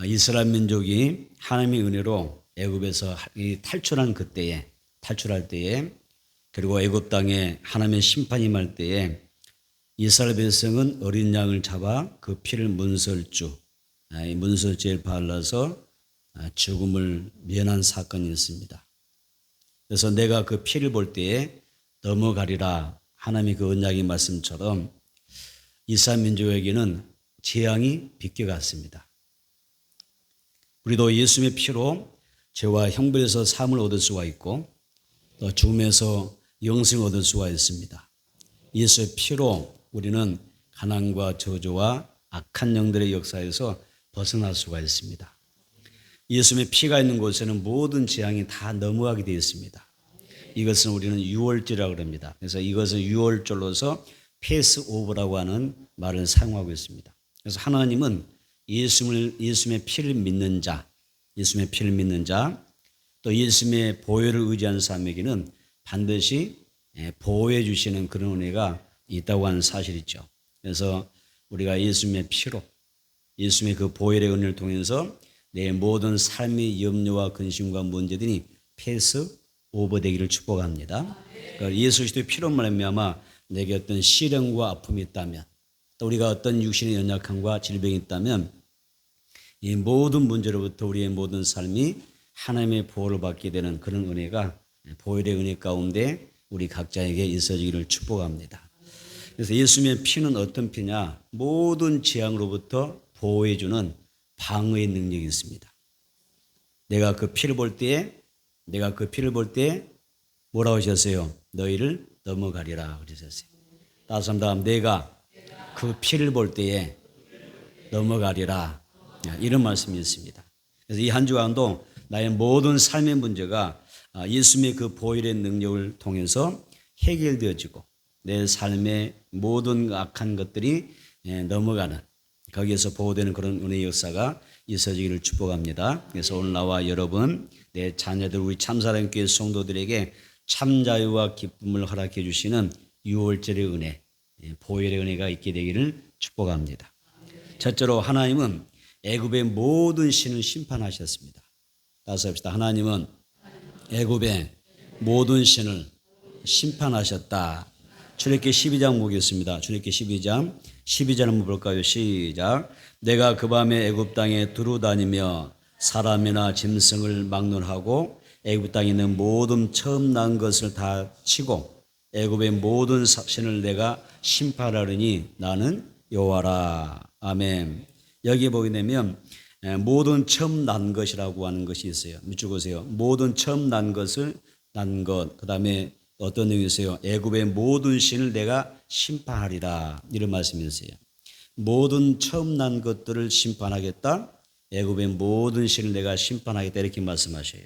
이스라엘 민족이 하나님의 은혜로 애굽에서 탈출한 그때에 탈출할 때에 그리고 애굽 땅에 하나님의 심판이 임할 때에 이스라엘 백성은 어린 양을 잡아 그 피를 문설주에 발라서 죽음을 면한 사건이 있습니다. 그래서 내가 그 피를 볼 때에 넘어가리라 하나님의 그 언약의 말씀처럼 이스라엘 민족에게는 재앙이 비껴갔습니다. 우리도 예수님의 피로 죄와 형벌에서 사함을 얻을 수가 있고 또 죽음에서 영생을 얻을 수가 있습니다. 예수의 피로 우리는 가난과 저주와 악한 영들의 역사에서 벗어날 수가 있습니다. 예수님의 피가 있는 곳에는 모든 재앙이 다 넘어가게 되어 있습니다. 이것은 우리는 유월절이라고 합니다. 그래서 이것은 유월절로서 패스오버라고 하는 말을 사용하고 있습니다. 그래서 하나님은 예수님의 피를 믿는 자, 또 예수님의 보혈을 의지하는 사람에게는 반드시 보호해 주시는 그런 은혜가 있다고 하는 사실이죠. 그래서 우리가 예수님의 피로, 예수님의 그 보혈의 은혜를 통해서 내 모든 삶의 염려와 근심과 문제들이 패스 오버되기를 축복합니다. 그러니까 예수 그리스도의 피로 말미암아 내게 어떤 시련과 아픔이 있다면 또 우리가 어떤 육신의 연약함과 질병이 있다면 이 모든 문제로부터 우리의 모든 삶이 하나님의 보호를 받게 되는 그런 은혜가 보혈의 은혜 가운데 우리 각자에게 있어지기를 축복합니다. 그래서 예수님의 피는 어떤 피냐? 모든 재앙으로부터 보호해주는 방어의 능력이 있습니다. 내가 그 피를 볼 때에 뭐라고 하셨어요? 너희를 넘어가리라 그러셨어요. 다시 한번 내가 그 피를 볼 때에 넘어가리라 이런 말씀이 있습니다. 그래서 이 한 주간도 나의 모든 삶의 문제가 예수님의 그 보혈의 능력을 통해서 해결되어지고 내 삶의 모든 악한 것들이 넘어가는 거기에서 보호되는 그런 은혜의 역사가 있어지기를 축복합니다. 그래서 오늘 나와 여러분 내 자녀들 우리 참사랑교회 성도들에게 참자유와 기쁨을 허락해 주시는 유월절의 은혜 보혈의 은혜가 있게 되기를 축복합니다. 첫째로 하나님은 애굽의 모든 신을 심판하셨습니다. 다시 합시다. 하나님은 애굽의 모든 신을 심판하셨다. 출애굽기 12장 보겠습니다. 출애굽기 12장 한번 볼까요? 시작. 내가 그 밤에 애굽 땅에 두루 다니며 사람이나 짐승을 막론하고 애굽 땅에 있는 모든 처음 난 것을 다 치고 애굽의 모든 신을 내가 심판하리니 나는 여호와라. 아멘. 여기 보게 되면 모든 처음 난 것이라고 하는 것이 있어요. 밑줄 보세요. 모든 처음 난 것을 난 것. 그다음에 어떤 내용이 있어요? 애굽의 모든 신을 내가 심판하리라. 이런 말씀이 있어요. 모든 처음 난 것들을 심판하겠다. 애굽의 모든 신을 내가 심판하겠다. 이렇게 말씀하셔요.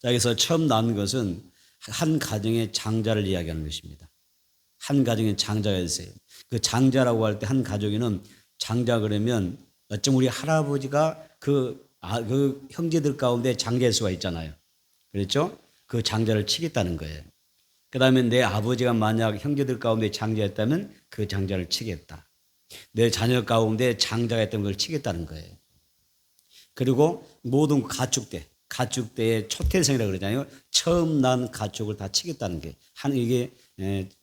자, 여기서 처음 난 것은 한 가정의 장자를 이야기하는 것입니다. 한 가정의 장자가 있어요. 그 장자라고 할 때 한 가족에는 장자 그러면 어쩜 우리 할아버지가 그 형제들 가운데 장자일 수가 있잖아요. 그렇죠? 그 장자를 치겠다는 거예요. 그 다음에 내 아버지가 만약 형제들 가운데 장자였다면 그 장자를 치겠다. 내 자녀 가운데 장자가 있던 걸 치겠다는 거예요. 그리고 모든 가축대의 초태생이라고 그러잖아요. 처음 난 가축을 다 치겠다는 게 이게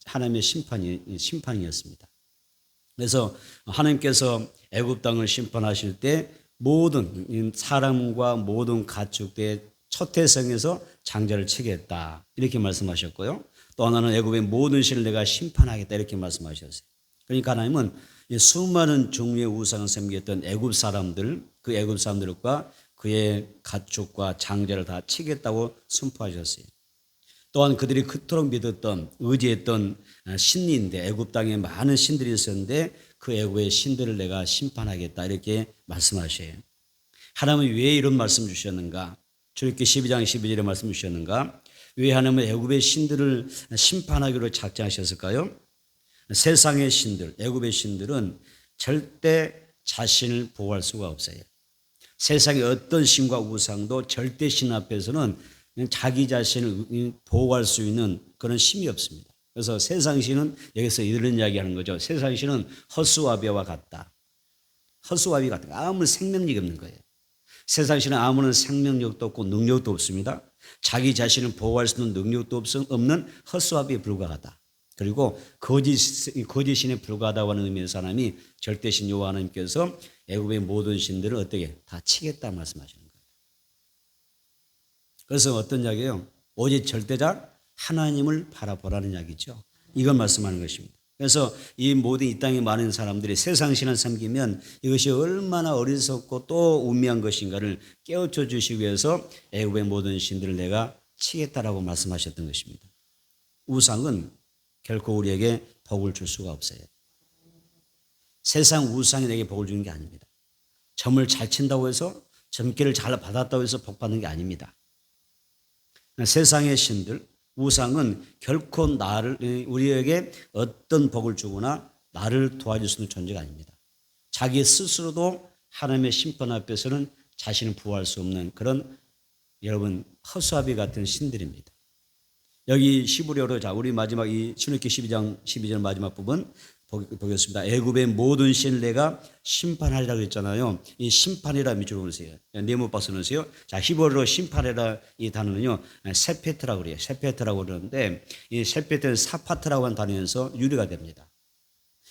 하나님의 심판이었습니다. 그래서 하나님께서 애굽 땅을 심판하실 때 모든 사람과 모든 가축대의 초태생에서 장자를 치겠다 이렇게 말씀하셨고요. 또 하나는 애굽의 모든 신을 내가 심판하겠다 이렇게 말씀하셨어요. 그러니까 하나님은 수많은 종류의 우상을 섬겼던 애굽 사람들과 그의 가축과 장자를 다 치겠다고 선포하셨어요. 또한 그들이 그토록 믿었던 의지했던 신인데 애굽 땅에 많은 신들이 있었는데 그 애굽의 신들을 내가 심판하겠다 이렇게 말씀하셔요. 하나님은 왜 이런 말씀 주셨는가? 출애굽기 12장 12절에 말씀 주셨는가? 왜 하나님은 애굽의 신들을 심판하기로 작정하셨을까요? 세상의 신들, 애굽의 신들은 절대 자신을 보호할 수가 없어요. 세상의 어떤 신과 우상도 절대 신 앞에서는 자기 자신을 보호할 수 있는 그런 힘이 없습니다. 그래서 세상 신은 여기서 이런 이야기하는 거죠. 세상 신은 허수아비와 같다. 아무 생명력이 없는 거예요. 세상 신은 아무런 생명력도 없고 능력도 없습니다. 자기 자신을 보호할 수 있는 능력도 없는 헛수합에 불과하다. 그리고 거짓신에 불과하다고 하는 의미의 사람이 절대신 여호와 하나님께서 애굽의 모든 신들을 어떻게 다 치겠다 말씀하시는 거예요. 그래서 어떤 이야기예요? 오직 절대자 하나님을 바라보라는 이야기죠. 이걸 말씀하는 것입니다. 그래서 이 모든 이 땅에 많은 사람들이 세상 신을 섬기면 이것이 얼마나 어리석고 또 우매한 것인가를 깨우쳐 주시기 위해서 애굽의 모든 신들을 내가 치겠다라고 말씀하셨던 것입니다. 우상은 결코 우리에게 복을 줄 수가 없어요. 세상 우상이 내게 복을 주는 게 아닙니다. 점을 잘 친다고 해서 점괘를 잘 받았다고 해서 복 받는 게 아닙니다. 세상의 신들, 우상은 결코 우리에게 어떤 복을 주거나 나를 도와줄 수 있는 존재가 아닙니다. 자기 스스로도 하나님의 심판 앞에서는 자신을 부활할 수 없는 그런 여러분 허수아비 같은 신들입니다. 여기 시브리어로 자 우리 마지막 이 신명기 12장 12절 마지막 부분 보겠습니다. 애굽의 모든 신을 내가 심판하리라고 했잖아요. 이 심판이라 밑줄로 보세요. 네모 박스 넣으세요. 자 히브리어로 심판이라 이 단어는요 세페트라고 그래요. 세페트라고 그러는데 이 세페트는 사파트라고 하는 단어에서 유래가 됩니다.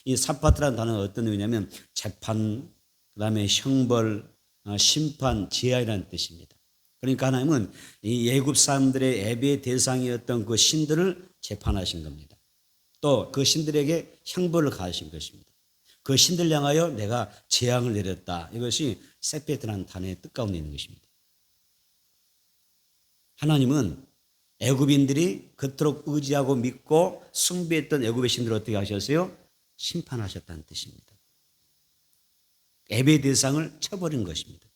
이 사파트라는 단어는 어떤 의미냐면 재판, 그다음에 형벌, 심판, 제한이라는 뜻입니다. 그러니까 하나님은 이 애굽 사람들의 예배 대상이었던 그 신들을 재판하신 겁니다. 또 그 신들에게 형벌을 가하신 것입니다. 그 신들 향하여 내가 재앙을 내렸다. 이것이 세페트라는 단어의 뜻 가운데 있는 것입니다. 하나님은 애굽인들이 그토록 의지하고 믿고 숭배했던 애굽의 신들을 어떻게 하셨어요? 심판하셨다는 뜻입니다. 예배 대상을 쳐버린 것입니다.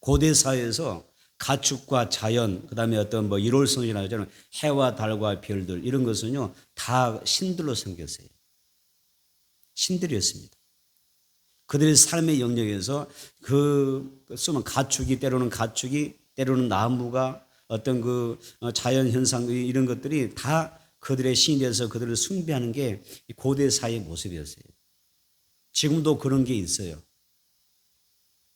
고대 사회에서 가축과 자연, 그 다음에 어떤 뭐 일월성이나 하잖아요. 해와 달과 별들, 이런 것은요, 다 신들로 섬겼어요. 신들이었습니다. 그들의 삶의 영역에서 쓰면 가축이, 때로는 나무가 어떤 그 자연 현상, 이런 것들이 다 그들의 신이 돼서 그들을 숭배하는 게 고대 사회의 모습이었어요. 지금도 그런 게 있어요.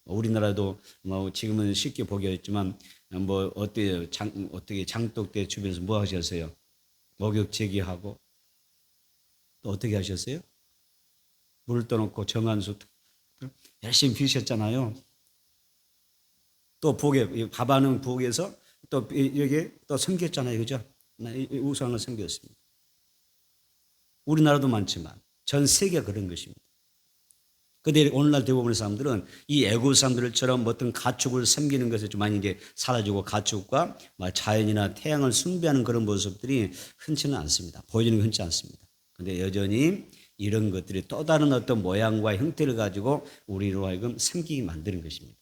우리나라도 뭐 지금은 쉽게 보기였지만 뭐 어때요? 어떻게 장독대 주변에서 뭐 하셨어요? 목욕 제기하고 또 어떻게 하셨어요? 물 떠놓고 정한수 열심히 피우셨잖아요. 또 부엌에 밥하는 부엌에서 또 여기 또 섬겼잖아요, 그죠? 우상을 섬겼습니다. 우리나라도 많지만 전 세계가 그런 것입니다. 그런데 오늘날 대부분의 사람들은 이 애굽 사람들처럼 어떤 가축을 섬기는 것에 좀 많이 이제 사라지고 가축과 자연이나 태양을 숭배하는 그런 모습들이 흔치는 않습니다. 보이는 게 흔치 않습니다. 그런데 여전히 이런 것들이 또 다른 어떤 모양과 형태를 가지고 우리로 하여금 섬기게 만드는 것입니다.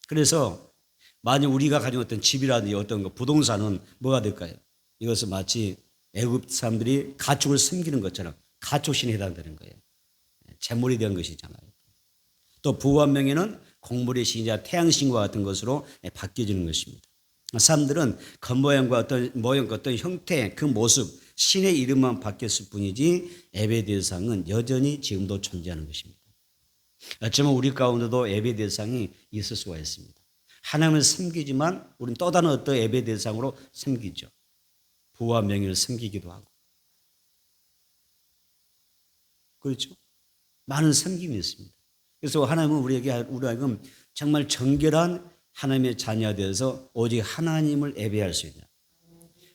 그래서 만약 우리가 가진 어떤 집이라든지 어떤 거 부동산은 뭐가 될까요? 이것은 마치 애굽 사람들이 가축을 섬기는 것처럼 가축신에 해당되는 거예요. 재물이 된 것이잖아요. 또 부활명예는 곡물의 신이자 태양신과 같은 것으로 바뀌어지는 것입니다. 사람들은 겉모양과 어떤 형태, 그 모습, 신의 이름만 바뀌었을 뿐이지 예배 대상은 여전히 지금도 존재하는 것입니다. 어쩌면 우리 가운데도 예배 대상이 있을 수가 있습니다. 하나님을 섬기지만 우리는 또 다른 어떤 예배 대상으로 섬기죠. 부와 명예를 섬기기도 하고. 그렇죠? 많은 섬김이 있습니다. 그래서 하나님은 우리에게 정말 정결한 하나님의 자녀가 되어서 오직 하나님을 예배할 수 있는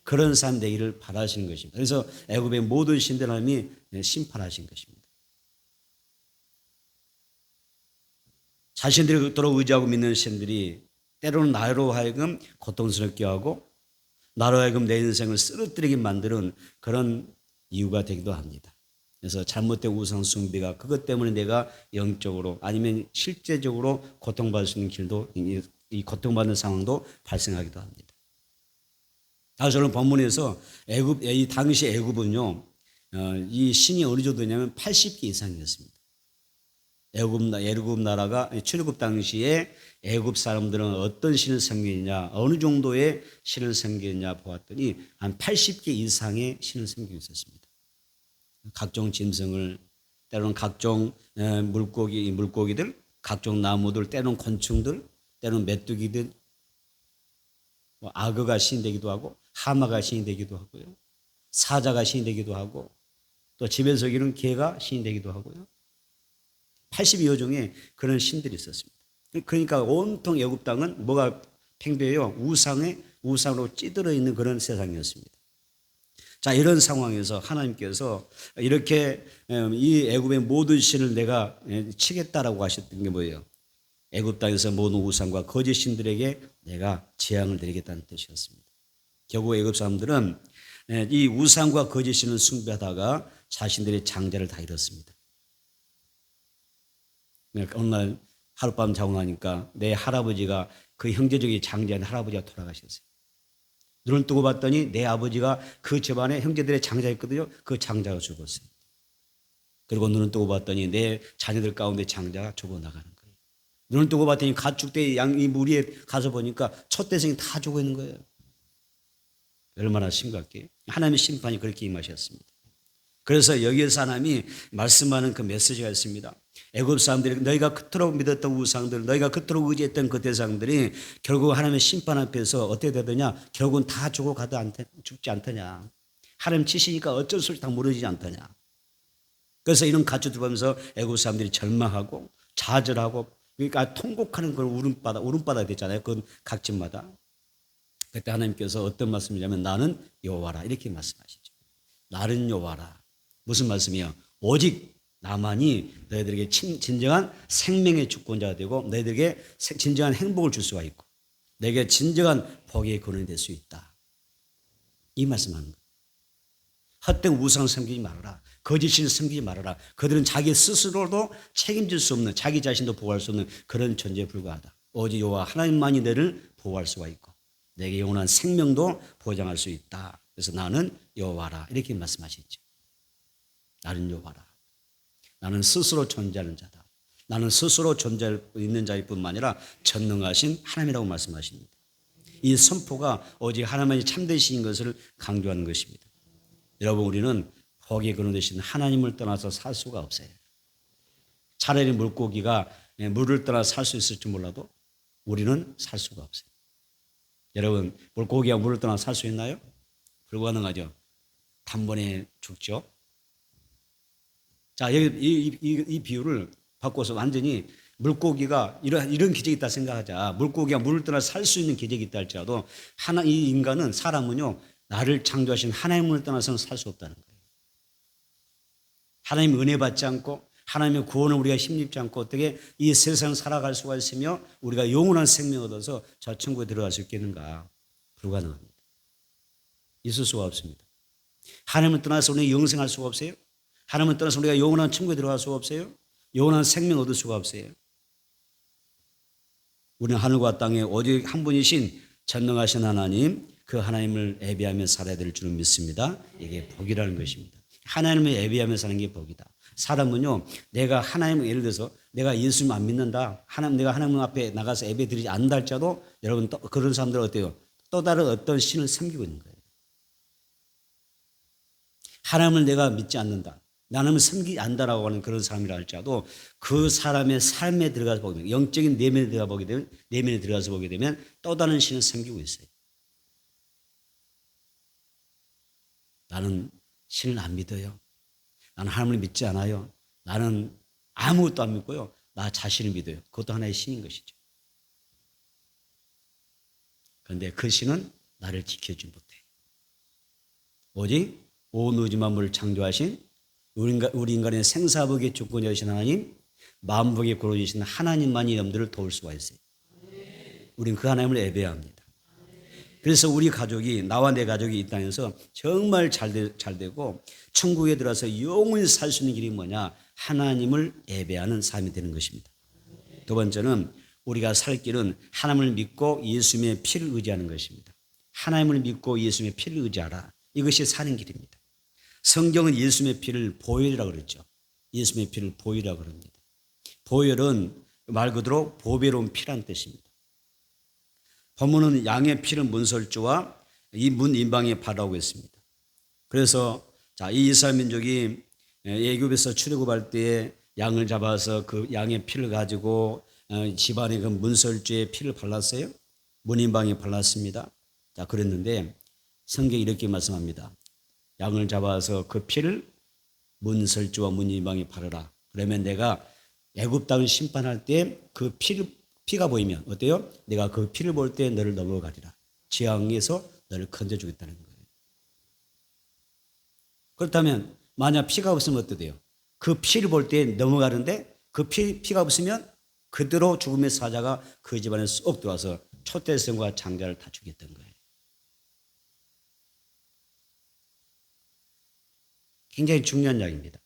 그런 사람 되기를 바라시는 것입니다. 그래서 애굽의 모든 신들 하나님이 심판하신 것입니다. 자신들이 그토록 의지하고 믿는 신들이 때로는 나로 하여금 고통스럽게 하고 나로 하여금 내 인생을 쓰러뜨리게 만드는 그런 이유가 되기도 합니다. 그래서 잘못된 우상 숭배가 그것 때문에 내가 영적으로 아니면 실제적으로 고통받을 수 있는 길도 이 고통받는 상황도 발생하기도 합니다. 저는 본문에서 이 당시 애굽은요, 이 신이 어느 정도냐면 80개 이상이었습니다. 애굽 나라가 출애굽 당시에 애굽 사람들은 어떤 신을 섬기느냐, 어느 정도의 신을 섬기느냐 보았더니 한 80개 이상의 신을 섬기고 있었습니다. 각종 짐승을, 때로는 각종 물고기들, 각종 나무들, 때로는 곤충들, 때로는 메뚜기들, 악어가 신이 되기도 하고 하마가 신이 되기도 하고요. 사자가 신이 되기도 하고 또 집에서 기는 개가 신이 되기도 하고요. 82여 종의 그런 신들이 있었습니다. 그러니까 온통 애굽 땅은 뭐가 팽배해요? 우상으로 찌들어 있는 그런 세상이었습니다. 자, 이런 상황에서 하나님께서 이렇게 이 애굽의 모든 신을 내가 치겠다라고 하셨던 게 뭐예요? 애굽 땅에서 모든 우상과 거짓 신들에게 내가 재앙을 내리겠다는 뜻이었습니다. 결국 애굽 사람들은 이 우상과 거짓 신을 숭배하다가 자신들의 장자를 다 잃었습니다. 어느 날 하룻밤 자고 나니까 내 할아버지가 그 형제적인 장자인 할아버지가 돌아가셨어요. 눈을 뜨고 봤더니 내 아버지가 그 집안에 형제들의 장자였거든요. 그 장자가 죽었어요. 그리고 눈을 뜨고 봤더니 내 자녀들 가운데 장자가 죽어나가는 거예요. 눈을 뜨고 봤더니 가축대 양이 무리에 가서 보니까 첫 대생이 다 죽어 있는 거예요. 얼마나 심각해요. 하나님의 심판이 그렇게 임하셨습니다. 그래서 여기에서 하나님이 말씀하는 그 메시지가 있습니다. 애굽 사람들이 너희가 그토록 믿었던 우상들, 너희가 그토록 의지했던 그 대상들이 결국 하나님의 심판 앞에서 어떻게 되더냐? 결국은 다 죽지 않더냐? 하나님 치시니까 어쩔 수 없이 다 무너지지 않더냐? 그래서 이런 가축들 보면서 애굽 사람들이 절망하고 좌절하고 그러니까 통곡하는 그런 울음바다 되잖아요. 그 각 집마다. 그때 하나님께서 어떤 말씀이냐면 나는 여호와라 이렇게 말씀하시죠. 나는 여호와라. 무슨 말씀이요? 오직 나만이 너희들에게 진정한 생명의 주권자가 되고 너희들에게 진정한 행복을 줄 수가 있고 너에게 진정한 복의 근원이 될 수 있다. 이 말씀하는 거예요. 헛된 우상 섬기지 말아라. 거짓신 섬기지 말아라. 그들은 자기 스스로도 책임질 수 없는 자기 자신도 보호할 수 없는 그런 존재에 불과하다. 오직 여호와 하나님만이 너를 보호할 수가 있고 내게 영원한 생명도 보장할 수 있다. 그래서 나는 여호와라 이렇게 말씀하셨죠. 나는 여호와라. 나는 스스로 존재하는 자다. 나는 스스로 존재할 있는 자일 뿐만 아니라 전능하신 하나님이라고 말씀하십니다. 이 선포가 오직 하나님만이 참되신 것을 강조하는 것입니다. 여러분 우리는 복의 근원 되신 하나님을 떠나서 살 수가 없어요. 차라리 물고기가 물을 떠나 살 수 있을지 몰라도 우리는 살 수가 없어요. 여러분 물고기가 물을 떠나 살 수 있나요? 불가능하죠. 단번에 죽죠. 자, 여기 이 비유를 바꿔서 완전히 물고기가 이런 기적이 있다 생각하자. 물고기가 물을 떠나 살 수 있는 기적이 있다 할지라도 이 인간은 사람은요 나를 창조하신 하나님을 떠나서는 살 수 없다는 거예요. 하나님 은혜 받지 않고 하나님의 구원을 우리가 힘입지 않고 어떻게 이 세상을 살아갈 수가 있으며 우리가 영원한 생명을 얻어서 저 천국에 들어갈 수 있겠는가? 불가능합니다. 있을 수가 없습니다. 하나님을 떠나서 우리가 영생할 수가 없어요. 하나님을 떠나서 우리가 영원한 천국에 들어갈 수가 없어요. 영원한 생명 얻을 수가 없어요. 우리는 하늘과 땅에 오직 한 분이신 전능하신 하나님, 그 하나님을 예배하며 살아야 될 줄을 믿습니다. 이게 복이라는 것입니다. 하나님을 예배하며 사는 게 복이다. 사람은요, 내가 하나님을 예를 들어서 내가 예수님 안 믿는다. 내가 하나님 앞에 나가서 예배 드리지 않는다 할지라도 여러분 그런 사람들은 어때요? 또 다른 어떤 신을 섬기고 있는 거예요. 하나님을 내가 믿지 않는다. 하나님을 섬기지 않는다라고 하는 그런 사람이라 할지라도 그 사람의 삶에 들어가서 보게 되면 영적인 내면에 들어가서 보게 되면 또 다른 신을 섬기고 있어요. 나는 신을 안 믿어요. 나는 하나님을 믿지 않아요. 나는 아무것도 안 믿고요. 나 자신을 믿어요. 그것도 하나의 신인 것이죠. 그런데 그 신은 나를 지켜주지 못해. 오직 온 우주 만물을 창조하신 우리 인간의 생사복의 주권자이신 하나님, 만복의 근원이신 하나님만이 여러분들을 도울 수가 있어요. 우리는 그 하나님을 예배해야 합니다. 그래서 우리 가족이, 나와 내 가족이 이 땅에서 정말 잘 되고 천국에 들어가서 영원히 살 수 있는 길이 뭐냐? 하나님을 예배하는 삶이 되는 것입니다. 두 번째는 우리가 살 길은 하나님을 믿고 예수님의 피를 의지하는 것입니다. 하나님을 믿고 예수님의 피를 의지하라. 이것이 사는 길입니다. 성경은 예수님의 피를 보혈이라고 그랬죠. 예수님의 피를 보혈이라고 그럽니다. 보혈은 말 그대로 보배로운 피란 뜻입니다. 본문은 양의 피를 문설주와 이 문 임방에 바라고 있습니다. 그래서 이 이스라엘 민족이 애굽에서 출애굽할 때에 양을 잡아서 그 양의 피를 가지고 집안의 그 문설주에 피를 발랐어요. 문인방에 발랐습니다. 자, 그랬는데 성경이 이렇게 말씀합니다. 양을 잡아서 그 피를 문설주와 문인방에 바르라. 그러면 내가 애굽 땅을 심판할 때 그 피가 보이면 어때요? 내가 그 피를 볼 때 너를 넘어가리라. 재앙에서 너를 건져주겠다는 거예요. 그렇다면 만약 피가 없으면 어떠돼요? 그 피를 볼 때 넘어가는데 그 피가 없으면 그대로 죽음의 사자가 그 집안에 쏙 들어와서 초대성과 장자를 다 죽였던 거예요. 굉장히 중요한 이야기입니다.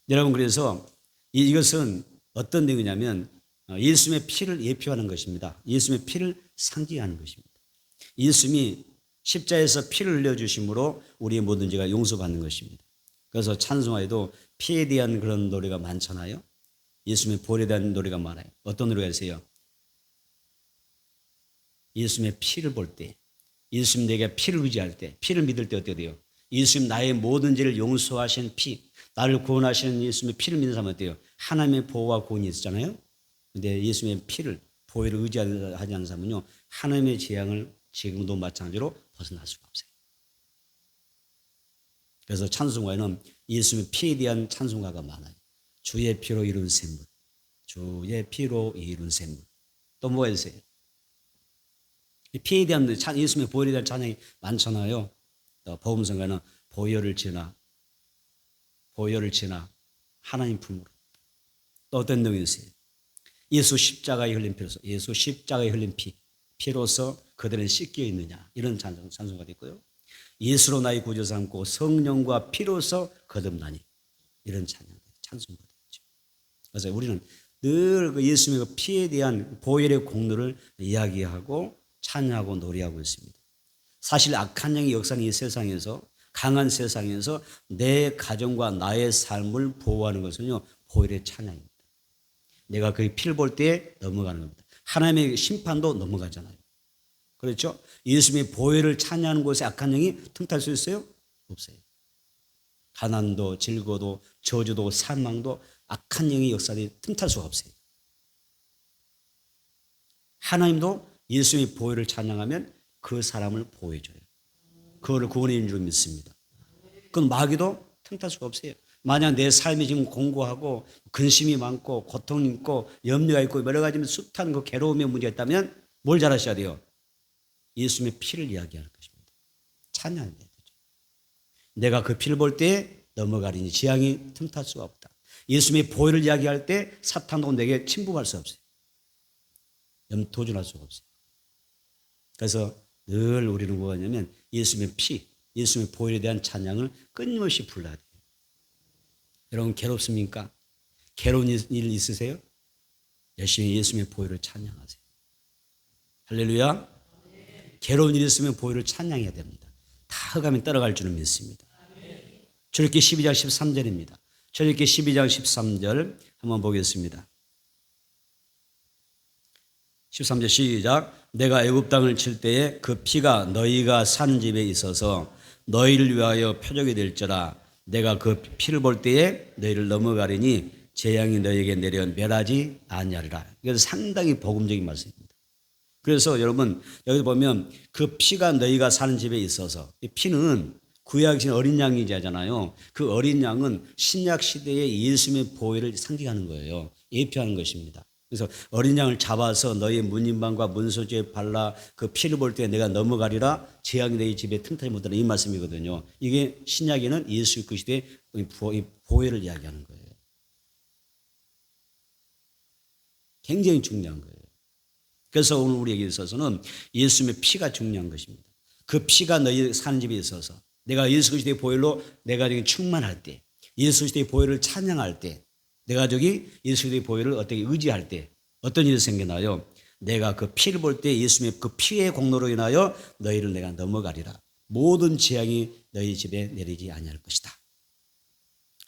여러분, 그래서 이것은 어떤 내용이냐면 예수님의 피를 예표하는 것입니다. 예수님의 피를 상징하는 것입니다. 예수님이 십자에서 피를 흘려주심으로 우리의 모든 죄가 용서받는 것입니다. 그래서 찬송화에도 피에 대한 그런 노래가 많잖아요. 예수님의 보혈에 대한 노래가 많아요. 어떤 노래가 있어요? 예수님의 피를 볼 때, 예수님 내게 피를 의지할 때, 피를 믿을 때 어떻게 돼요? 예수님 나의 모든 죄를 용서하신 피, 나를 구원하시는 예수님의 피를 믿는 사람은 어때요? 하나님의 보호와 구원이 있잖아요. 근데 예수님의 피를, 보혈을 의지하지 않는 사람은요, 하나님의 재앙을 지금도 마찬가지로 벗어날 수가 없어요. 그래서 찬송가에는 예수님의 피에 대한 찬송가가 많아요. 주의 피로 이룬 샘물, 주의 피로 이룬 샘물. 또 뭐가 있어요? 피에 대한 예수님의 보혈에 대한 찬양이 많잖아요. 복음성가는 보혈을 지나 하나님 품으로. 또 어떤 내용이 있어요? 예수 십자가에 흘린 피로서, 예수 십자가에 흘린 피로서 그들은 씻겨 있느냐, 이런 찬송가 있고요. 예수로 나의 구주 삼고 성령과 피로서 거듭나니, 이런 찬송가 있죠. 그래서 우리는 늘 그 예수님의 그 피에 대한 보혈의 공로를 이야기하고 찬양하고 노래하고 있습니다. 사실 악한 영이 역사하는 이 세상에서, 강한 세상에서 내 가정과 나의 삶을 보호하는 것은요, 보혈의 찬양입니다. 내가 그 피를 볼 때 넘어가는 겁니다. 하나님의 심판도 넘어가잖아요. 그렇죠? 예수님의 보혈을 찬양하는 곳에 악한 영이 틈탈 수 있어요? 없어요. 가난도 질고도 저주도 사망도 악한 영의 역사에 틈탈 수가 없어요. 하나님도 예수님의 보혈을 찬양하면 그 사람을 보호해줘요. 그거를 구원의 인줄 믿습니다. 그건 마귀도 틈탈 수가 없어요. 만약 내 삶이 지금 공고하고 근심이 많고 고통이 있고 염려가 있고 여러 가지 숱한 그 괴로움의 문제가 있다면 뭘 잘하셔야 돼요? 예수님의 피를 이야기하는 것입니다. 찬양해야 되죠. 내가 그 피를 볼 때 넘어가리니 재앙이 틈탈 수가 없다. 예수님의 보혈을 이야기할 때 사탄도 내게 침묵할 수 없어요. 도전할 수가 없어요. 그래서 늘 우리는 뭐가 있냐면 예수님의 피, 예수님의 보혈에 대한 찬양을 끊임없이 불러야 돼요. 여러분, 괴롭습니까? 괴로운 일 있으세요? 열심히 예수님의 보혈을 찬양하세요. 할렐루야. 괴로운 일 있으면 보혈을 찬양해야 됩니다. 다 흑암이 따라갈 줄은 믿습니다. 출애굽기 12장 13절입니다. 출애굽기 12장 13절 한번 보겠습니다. 13절 시작. 내가 애굽 땅을 칠 때에 그 피가 너희가 사는 집에 있어서 너희를 위하여 표적이 될지라. 내가 그 피를 볼 때에 너희를 넘어가리니 재앙이 너희에게 내려 멸하지 아니하리라. 이것은 상당히 복음적인 말씀입니다. 그래서 여러분, 여기 보면 그 피가 너희가 사는 집에 있어서, 이 피는 구약신 어린 양이잖아요. 그 어린 양은 신약 시대의 예수님의 보혈을 상징하는 거예요. 예표하는 것입니다. 그래서 어린 양을 잡아서 너희 문인방과 문소지에 발라 그 피를 볼 때 내가 넘어가리라. 재앙이 너희 집에 틈타지 못하는 이 말씀이거든요. 이게 신약에는 예수 그 시대의 보혈을 이야기하는 거예요. 굉장히 중요한 거예요. 그래서 오늘 우리에게 있어서는 예수님의 피가 중요한 것입니다. 그 피가 너희 사는 집에 있어서 내가 예수 그리스도의 보혈로 내 가정이 충만할 때, 예수 그리스도의 보혈을 찬양할 때, 내 가족이 예수 그리스도의 보혈을 어떻게 의지할 때 어떤 일이 생겨나요? 내가 그 피를 볼 때 예수님의 그 피의 공로로 인하여 너희를 내가 넘어가리라. 모든 재앙이 너희 집에 내리지 아니할 것이다.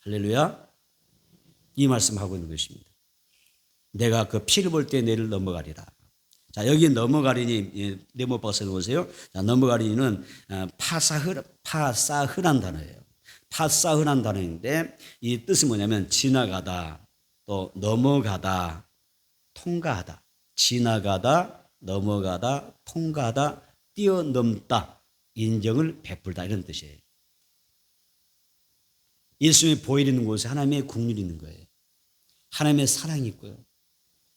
할렐루야. 이 말씀하고 있는 것입니다. 내가 그 피를 볼 때 너희를 넘어가리라. 자, 여기 넘어가리니, 네모 박스에 보세요. 자, 넘어가리니는 파사흐란 단어예요. 파사흐란 단어인데 이 뜻이 뭐냐면 지나가다, 또 넘어가다, 통과하다, 지나가다, 넘어가다, 통과하다, 뛰어넘다, 인정을 베풀다 이런 뜻이에요. 예수님의 보혈이 있는 곳에 하나님의 국률이 있는 거예요. 하나님의 사랑이 있고요.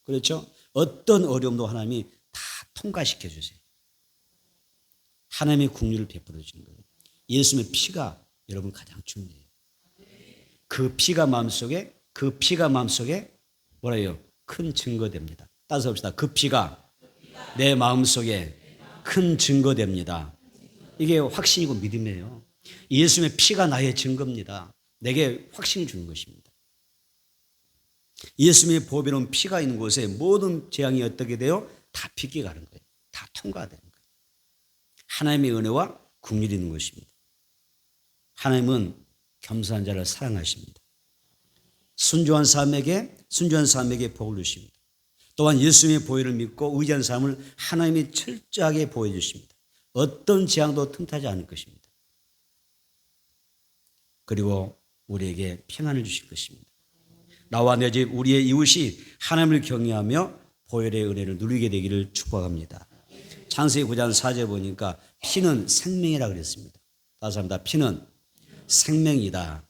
그렇죠? 어떤 어려움도 하나님이 다 통과시켜 주세요. 하나님의 국률을 베풀어 주는 거예요. 예수님의 피가 여러분 가장 중요해요. 그 피가 마음속에 뭐라요? 큰 증거됩니다. 따라서 봅시다. 그 피가 내 마음속에 큰 증거됩니다. 이게 확신이고 믿음이에요. 예수님의 피가 나의 증거입니다. 내게 확신을 주는 것입니다. 예수님의 보배로운 피가 있는 곳에 모든 재앙이 어떻게 돼요? 다 비껴가는 거예요. 다 통과되는 거예요. 하나님의 은혜와 국률이 있는 것입니다. 하나님은 겸손한 자를 사랑하십니다. 순종한 사람에게 복을 주십니다. 또한 예수님의 보혈을 믿고 의지한 사람을 하나님이 철저하게 보여주십니다. 어떤 재앙도 틈타지 않을 것입니다. 그리고 우리에게 평안을 주실 것입니다. 나와 내 집 우리의 이웃이 하나님을 경외하며 보혈의 은혜를 누리게 되기를 축복합니다. 창세기 9장 4절 보니까 피는 생명이라 그랬습니다. 다시 합니다. 피는 생명이다.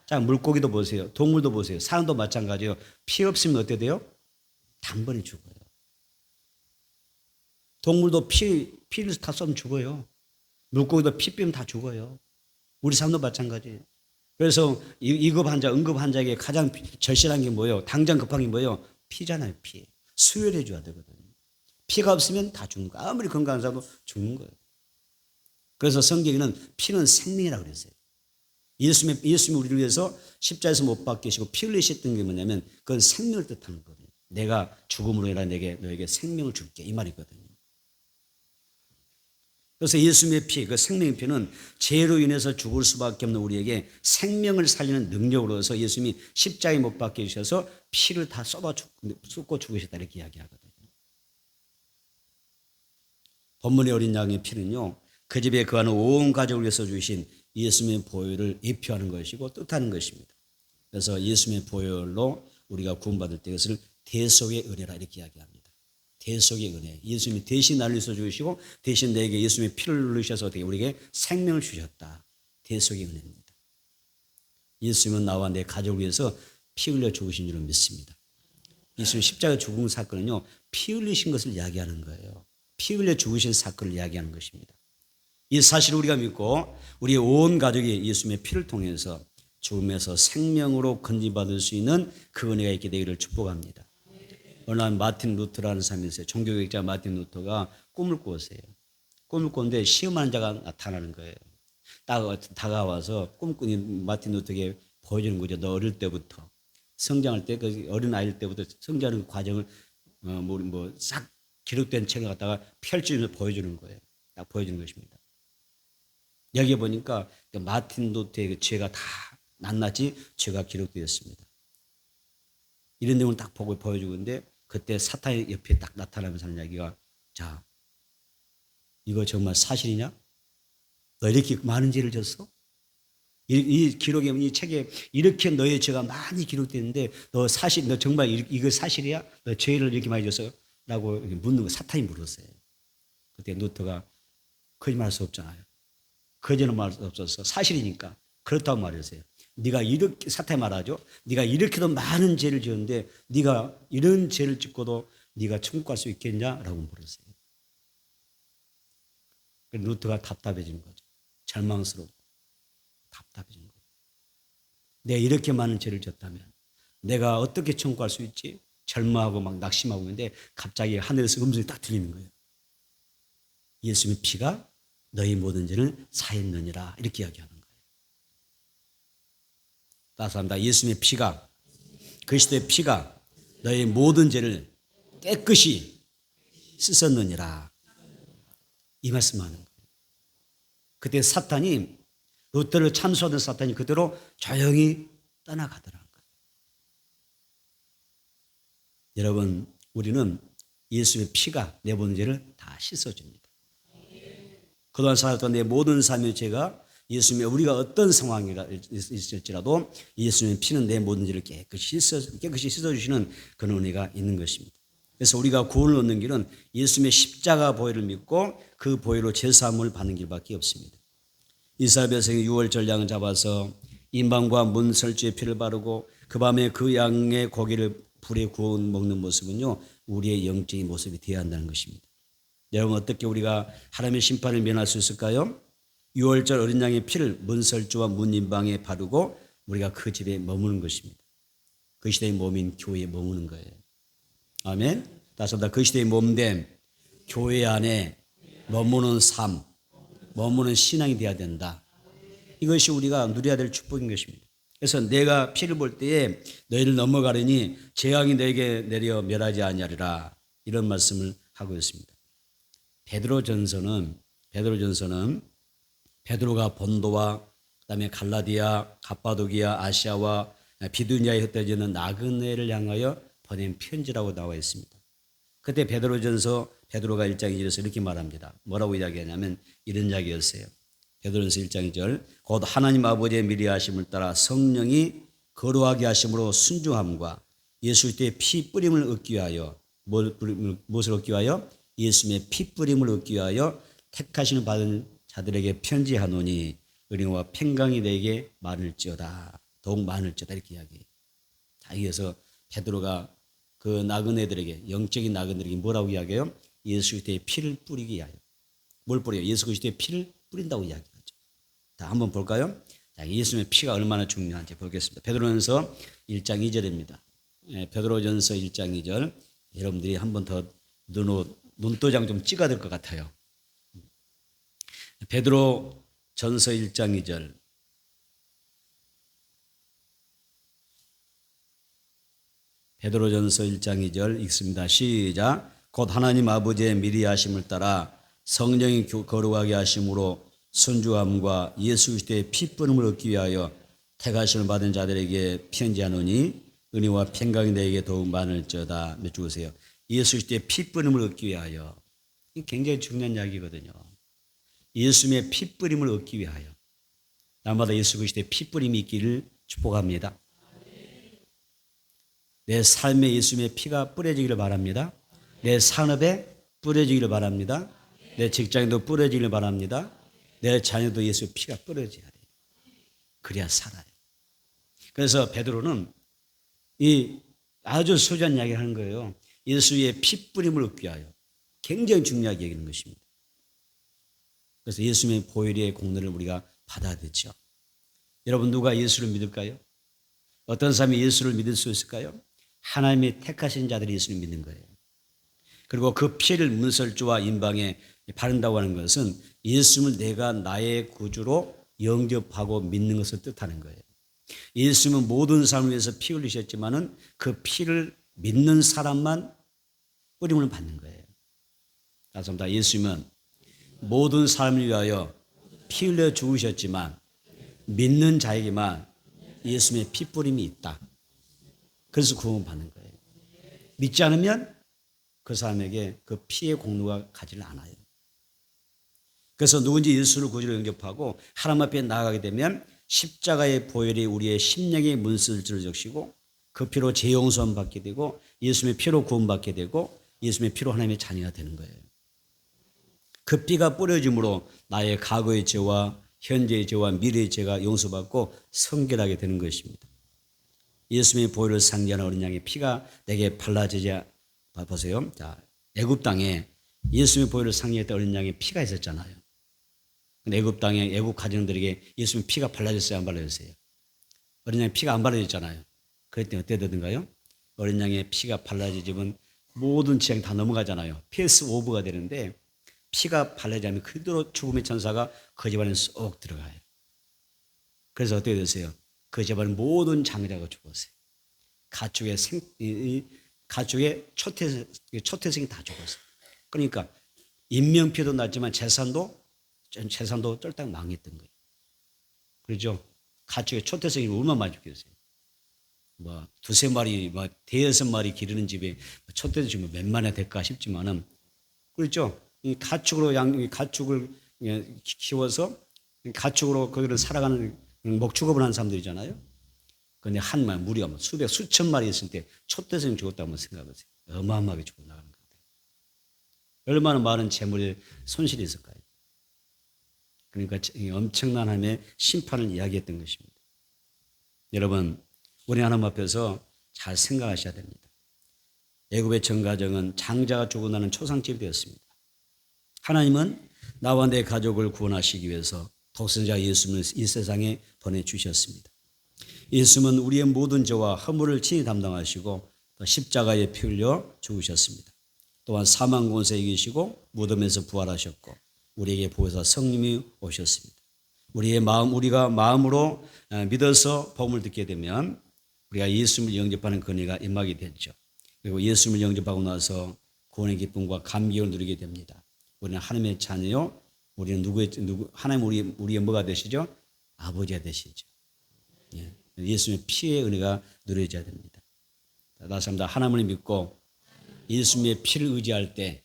자, 물고기도 보세요. 동물도 보세요. 사람도 마찬가지예요. 피 없으면 어떻게 돼요? 단번에 죽어요. 동물도 피를 다 쏘면 죽어요. 물고기도 피 빼면 다 죽어요. 우리 사람도 마찬가지예요. 그래서 응급 환자에게 가장 절실한 게 뭐예요? 당장 급한 게 뭐예요? 피잖아요. 피. 수혈해 줘야 되거든요. 피가 없으면 다 죽는 거예요. 아무리 건강한 사람도 죽는 거예요. 그래서 성경에는 피는 생명이라고 그랬어요. 예수님이 우리를 위해서 십자에서 못 박히시고 피 흘리셨던 게 뭐냐면 그건 생명을 뜻하는 거거든요. 내가 죽음으로 인하여 너에게 생명을 줄게 이 말이거든요. 그래서 예수님의 피, 그 생명의 피는 죄로 인해서 죽을 수밖에 없는 우리에게 생명을 살리는 능력으로서 예수님이 십자가에 못 박혀 주셔서 피를 다 쏟고 죽으셨다 이렇게 이야기하거든요. 본문의 어린 양의 피는요, 그 집에 거하는 온 가족을 위해서 주신 예수님의 보혈을 예표하는 것이고 뜻하는 것입니다. 그래서 예수님의 보혈로 우리가 구원받을 때 그것을 대속의 은혜라 이렇게 이야기합니다. 대속의 은혜. 예수님이 대신 나를 위해서 주시고 대신 내게 예수님의 피를 흘리셔서 어떻게 우리에게 생명을 주셨다. 대속의 은혜입니다. 예수님은 나와 내 가족을 위해서 피 흘려 죽으신 줄을 믿습니다. 예수님 십자가 죽은 사건은요, 피 흘리신 것을 이야기하는 거예요. 피 흘려 죽으신 사건을 이야기하는 것입니다. 이 사실을 우리가 믿고 우리의 온 가족이 예수님의 피를 통해서 죽음에서 생명으로 건진받을 수 있는 그 은혜가 있게 되기를 축복합니다. 어느 날 마틴 루터라는 사람이 있어요. 종교개혁자 마틴 루터가 꿈을 꾸었어요. 꿈을 꿨는데 시험하는 자가 나타나는 거예요. 다가와서 꿈꾼 마틴 루터에게 보여주는 거죠. 너 어릴 때부터 성장할 때, 그 어린 아이일 때부터 성장하는 과정을 싹 기록된 책을 갖다가 펼치면서 보여주는 거예요. 딱 보여주는 것입니다. 여기 보니까 마틴 루터의 그 죄가 다 낱낱이 죄가 기록되어 있습니다. 이런 내용을 딱 보고 보여주고 있는데 그때 사탄이 옆에 딱 나타나면서 하는 이야기가, 자, 이거 정말 사실이냐? 너 이렇게 많은 죄를 졌어? 이 기록에, 이 책에 이렇게 너의 죄가 많이 기록되는데 너 정말 이거 사실이야? 너 죄를 이렇게 많이 졌어? 라고 묻는 거, 사탄이 물었어요. 그때 루터가 거짓말할 수 없잖아요. 거짓말은 말 수 없어서 사실이니까 그렇다고 말했어요. 네가 이렇게, 사탄이 말하죠. 네가 이렇게도 많은 죄를 지었는데 네가 이런 죄를 짓고도 네가 천국 갈 수 있겠냐라고 물었어요. 루터가 답답해지는 거죠. 절망스럽고 답답해지는 거죠. 내가 이렇게 많은 죄를 졌다면 내가 어떻게 천국 갈 수 있지? 절망하고 막 낙심하고 있는데 갑자기 하늘에서 음성이 딱 들리는 거예요. 예수님의 피가 너희 모든 죄를 사했느니라 이렇게 이야기하는 거예요. 따라서 합니다. 예수님의 피가, 그리스도의 피가 너희 모든 죄를 깨끗이 씻었느니라 이 말씀하는 거예요. 그때 사탄이, 루터를 참소하던 사탄이 그대로 조용히 떠나가더라는 거예요. 여러분, 우리는 예수의 피가 내 모든 죄를 다 씻어줍니다. 그동안 살았던 내 모든 삶의 죄가 예수님의 우리가 어떤 상황이라 있을지라도 예수님의 피는 내 모든 죄를 깨끗이 씻어주시는 그런 은혜가 있는 것입니다. 그래서 우리가 구원을 얻는 길은 예수님의 십자가 보혈을 믿고 그 보혈로 제사함을 받는 길밖에 없습니다. 이스라엘 백성이 유월절 양을 잡아서 임방과 문설주의 피를 바르고 그 밤에 그 양의 고기를 불에 구워 먹는 모습은요, 우리의 영적인 모습이 되어야 한다는 것입니다. 여러분, 어떻게 우리가 하나님의 심판을 면할 수 있을까요? 유월절 어린 양의 피를 문설주와 문임방에 바르고 우리가 그 집에 머무는 것입니다. 그 시대의 몸인 교회에 머무는 거예요. 아멘. 다시 한번 그 시대의 몸된 교회 안에 머무는 삶, 머무는 신앙이 되어야 된다. 이것이 우리가 누려야 될 축복인 것입니다. 그래서 내가 피를 볼 때에 너희를 넘어가려니 재앙이 너에게 내려 멸하지 아니하리라, 이런 말씀을 하고 있습니다. 베드로전서는 베드로가 본도와 그다음에 갈라디아, 갑바도기아, 아시아와 비두니아에 흩어지는 나그네를 향하여 보낸 편지라고 나와 있습니다. 그때 베드로전서 베드로가 1장 2절에서 이렇게 말합니다. 뭐라고 이야기하냐면 이런 이야기였어요. 베드로전서 1장 2절, 곧 하나님 아버지의 미리하심을 따라 성령이 거룩하게 하심으로 순종함과 예수 그리스도의 피 뿌림을 얻기 위하여, 무엇을 얻기 위하여? 예수님의 피 뿌림을 얻기 위하여 택하심을 받은 자들에게 편지하노니 은혜와 평강이 내게 많을지어다, 더욱 많을지어다, 이렇게 이야기해요. 자, 이어서 베드로가 그 나그네들에게, 영적인 나그네들에게 뭐라고 이야기해요? 예수 그리스도의 피를 뿌리기 위하여. 뭘 뿌려요? 예수 그리스도의 피를 뿌린다고 이야기하죠. 자, 한번 볼까요? 자, 예수님의 피가 얼마나 중요한지 보겠습니다. 베드로전서 1장 2절입니다. 베드로전서 1장 2절. 여러분들이 한번 더 눈도장 좀 찍어야 될 것 같아요. 베드로전서 1장 2절. 베드로전서 1장 2절 읽습니다. 시작. 곧 하나님 아버지의 미리 하심을 따라 성령이 거룩하게 하심으로 순주함과 예수 그리스도의 피 뿌림을 얻기 위하여 택하심을 받은 자들에게 편지하노니 은혜와 평강이 너에게 더욱 많을지어다. 몇 줄 보세요. 예수 그리스도의 피 뿌림을 얻기 위하여. 이게 굉장히 중요한 이야기거든요. 예수님의 피 뿌림을 얻기 위하여. 날마다 예수 그리스도의 피 뿌림이 있기를 축복합니다. 내 삶에 예수님의 피가 뿌려지기를 바랍니다. 내 산업에 뿌려지기를 바랍니다. 내 직장에도 뿌려지기를 바랍니다. 내 자녀도 예수의 피가 뿌려져야 돼요. 그래야 살아요. 그래서 베드로는 이 아주 소중한 이야기를 하는 거예요. 예수의 피 뿌림을 얻기 위하여. 굉장히 중요하게 여기는 것입니다. 그래서 예수님의 보혈의 공로를 우리가 받아야 되죠. 여러분, 누가 예수를 믿을까요? 어떤 사람이 예수를 믿을 수 있을까요? 하나님이 택하신 자들이 예수를 믿는 거예요. 그리고 그 피를 문설주와 임방에 바른다고 하는 것은 예수님을 내가 나의 구주로 영접하고 믿는 것을 뜻하는 거예요. 예수님은 모든 사람을 위해서 피 흘리셨지만은 그 피를 믿는 사람만 뿌림을 받는 거예요. 다시 한번, 예수님은 모든 사람을 위하여 피 흘려 죽으셨지만 믿는 자에게만 예수님의 피 뿌림이 있다. 그래서 구원 받는 거예요. 믿지 않으면 그 사람에게 그 피의 공로가 가지를 않아요. 그래서 누군지 예수를 구주로 영접하고 하나님 앞에 나아가게 되면 십자가의 보혈이 우리의 심령의 문슬질을 적시고 그 피로 재용서함 받게 되고 예수님의 피로 구원받게 되고 예수님의 피로 하나님의 자녀가 되는 거예요. 그 피가 뿌려짐으로 나의 과거의 죄와 현재의 죄와 미래의 죄가 용서받고 성결하게 되는 것입니다. 예수님의 보혈을 상징하는 어린 양의 피가 내게 발라지지, 보세요. 자, 애굽 땅에 예수님의 보혈을 상징했던 어린 양의 피가 있었잖아요. 근데 애굽 땅에 애굽 가정들에게 예수님의 피가 발라졌어요, 안 발라졌어요? 어린 양의 피가 안 발라졌잖아요. 그랬더니 어떻게 되던가요? 어린 양의 피가 발라지면 모든 재앙이 다 넘어가잖아요. 패스 오버가 되는데 피가 발라지면 그대로 죽음의 천사가 그 집안에 쏙 들어가요. 그래서 어떻게 됐어요? 그 집안 모든 장자가 죽었어요. 가축의 초태생이 다 죽었어요. 그러니까 인명피해도 났지만 재산도 쫄딱 망했던 거예요. 그렇죠? 가축의 초태생이 얼마나 많이 죽겠어요. 뭐 두세 마리, 뭐 대여섯 마리 기르는 집에 초태생 죽으면 몇 마리나 될까 싶지만은, 그렇죠? 이 가축을 키워서 가축으로 거기를 살아가는 목축업을 하는 사람들이잖아요. 그런데 한 마리 무리가 수백 수천 마리 있을 때 초대생이 죽었다고 한번 생각해보세요. 어마어마하게 죽어 나가는 것 같아요. 얼마나 많은 재물의 손실이 있을까요? 그러니까 엄청난 하나님의 심판을 이야기했던 것입니다. 여러분, 우리 하나님 앞에서 잘 생각하셔야 됩니다. 애굽의 전 가정은 장자가 죽고 나는 초상집이 되었습니다. 하나님은 나와 내 가족을 구원하시기 위해서 독생자 예수님을 이 세상에 보내주셨습니다. 예수님은 우리의 모든 죄와 허물을 친히 담당하시고 또 십자가에 피 흘려 죽으셨습니다. 또한 사망 권세에 이기시고 무덤에서 부활하셨고 우리에게 보혜사 성령이 오셨습니다. 우리가 마음으로 믿어서 복음을 듣게 되면 우리가 예수님을 영접하는 권위가 임하게 되죠. 그리고 예수님을 영접하고 나서 구원의 기쁨과 감격을 누리게 됩니다. 우리는 하나님의 자녀요. 우리는 하나님 우리의 뭐가 되시죠? 아버지가 되시죠. 예. 예수님의 피의 은혜가 누려져야 됩니다. 다시 한번 하나님을 믿고 예수님의 피를 의지할 때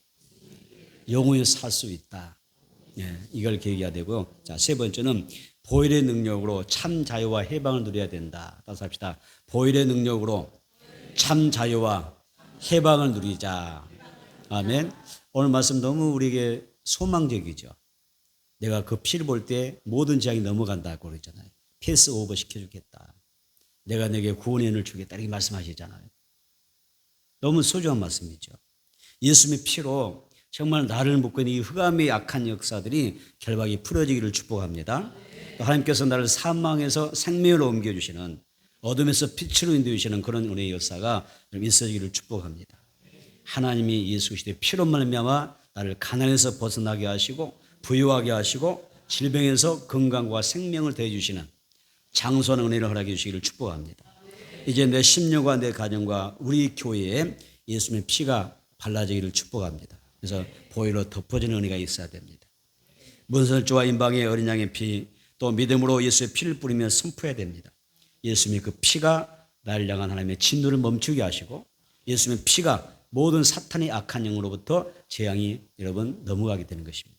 영원히 살 수 있다. 예. 이걸 계획해야 되고요. 자, 세 번째는 보혈의 능력으로 참 자유와 해방을 누려야 된다. 다시 합시다. 보혈의 능력으로 참 자유와 해방을 누리자. 아멘. 오늘 말씀 너무 우리에게 소망적이죠. 내가 그 피를 볼 때 모든 재앙이 넘어간다고 그러잖아요. 패스 오버 시켜주겠다. 내가 내게 구원의 은혜를 주겠다. 이렇게 말씀하시잖아요. 너무 소중한 말씀이죠. 예수님의 피로 정말 나를 묶고 있는 이 흑암의 약한 역사들이 결박이 풀어지기를 축복합니다. 또 하나님께서 나를 사망에서 생명으로 옮겨주시는 어둠에서 빛으로 인도해주시는 그런 은혜의 역사가 있어지기를 축복합니다. 하나님이 예수 그리스도의 피로 말미암아 나를 가난에서 벗어나게 하시고 부유하게 하시고 질병에서 건강과 생명을 더해주시는 장수한 은혜를 허락해 주시기를 축복합니다. 이제 내 심령과 내 가정과 우리 교회에 예수님의 피가 발라지기를 축복합니다. 그래서 보혈로 덮어지는 은혜가 있어야 됩니다. 문설주와 인방의 어린 양의 피, 또 믿음으로 예수의 피를 뿌리며 선포해야 됩니다. 예수님의 그 피가 나를 향한 하나님의 진노를 멈추게 하시고 예수님의 피가 모든 사탄의 악한 영으로부터 재앙이 여러분 넘어가게 되는 것입니다.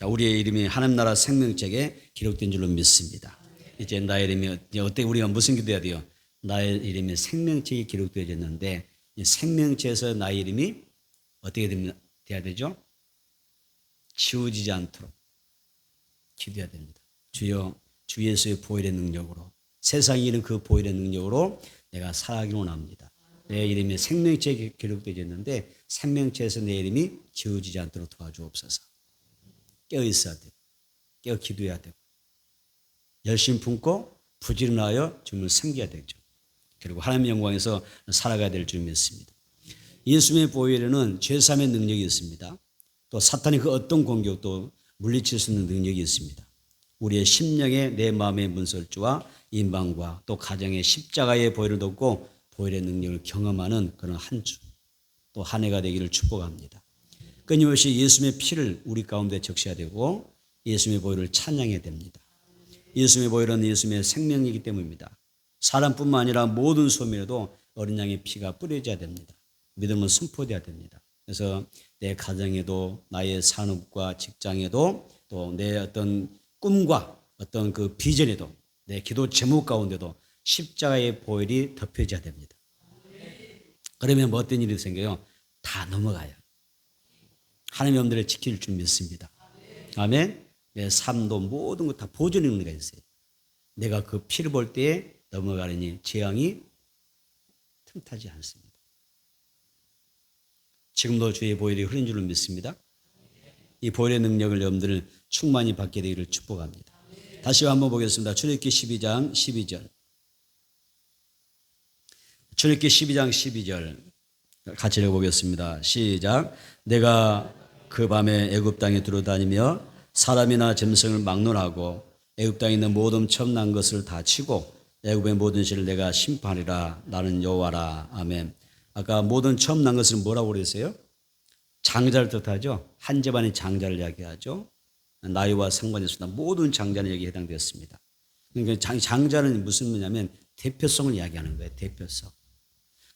우리의 이름이 하나님 나라 생명책에 기록된 줄로 믿습니다. 이제 나의 이름이 어떻게 우리가 무슨 기도해야 돼요? 나의 이름이 생명책에 기록되어졌는데 이 생명책에서 나의 이름이 어떻게 돼야 되죠? 지워지지 않도록 기도해야 됩니다. 주여 주 예수의 보혈의 능력으로 세상이 이른 그 보혈의 능력으로 내가 살아가길 원합니다. 내 이름이 생명책에 기록되어졌는데 생명책에서 내 이름이 지워지지 않도록 도와주옵소서. 깨어 있어야 되고 깨어 기도해야 되고 열심히 품고 부지런하여 주님을 섬겨야 되죠. 그리고 하나님의 영광에서 살아가야 될 줄 믿습니다. 예수님의 보혈에는 죄사함의 능력이 있습니다. 또 사탄이 그 어떤 공격도 물리칠 수 있는 능력이 있습니다. 우리의 심령의 내 마음의 문설주와 인방과 또 가정의 십자가의 보혈을 덮고 보혈의 능력을 경험하는 그런 한 주, 또 한 해가 되기를 축복합니다. 끊임없이 예수님의 피를 우리 가운데 적셔야 되고 예수님의 보혈을 찬양해야 됩니다. 예수님의 보혈은 예수님의 생명이기 때문입니다. 사람뿐만 아니라 모든 소멸에도 어린 양의 피가 뿌려져야 됩니다. 믿음은 선포돼야 됩니다. 그래서 내 가정에도 나의 산업과 직장에도 또 내 어떤 꿈과 어떤 그 비전에도 내 기도 제목 가운데도 십자가의 보혈이 덮여져야 됩니다. 그러면 뭐 어떤 일이 생겨요? 다 넘어가요. 하나님의 엄들을 지킬 줄 믿습니다. 아멘. 내 삶도 모든 것 다 보존의 의미가 있어요. 내가 그 피를 볼 때에 넘어가려니 재앙이 틈타지 않습니다. 지금도 주의 보혈이 흐른 줄로 믿습니다. 이 보혈의 능력을 여러분들 충만히 받게 되기를 축복합니다. 다시 한번 보겠습니다. 출애굽기 12장 12절. 출애굽기 12장 12절 같이 읽어보겠습니다. 시작. 내가 그 밤에 애굽 땅에 두루다니며 사람이나 짐승을 막론하고 애굽 땅에 있는 모든 처음 난 것을 다 치고 애굽의 모든 실을 내가 심판하리라. 나는 여호와라. 아멘. 아까 모든 처음 난 것을 뭐라고 그랬어요? 장자를 뜻하죠. 한 집안의 장자를 이야기하죠. 나이와 상관이 없습니다. 모든 장자는 여기에 해당되었습니다. 그러니까 장자는 무슨 의미냐면 대표성을 이야기하는 거예요. 대표성.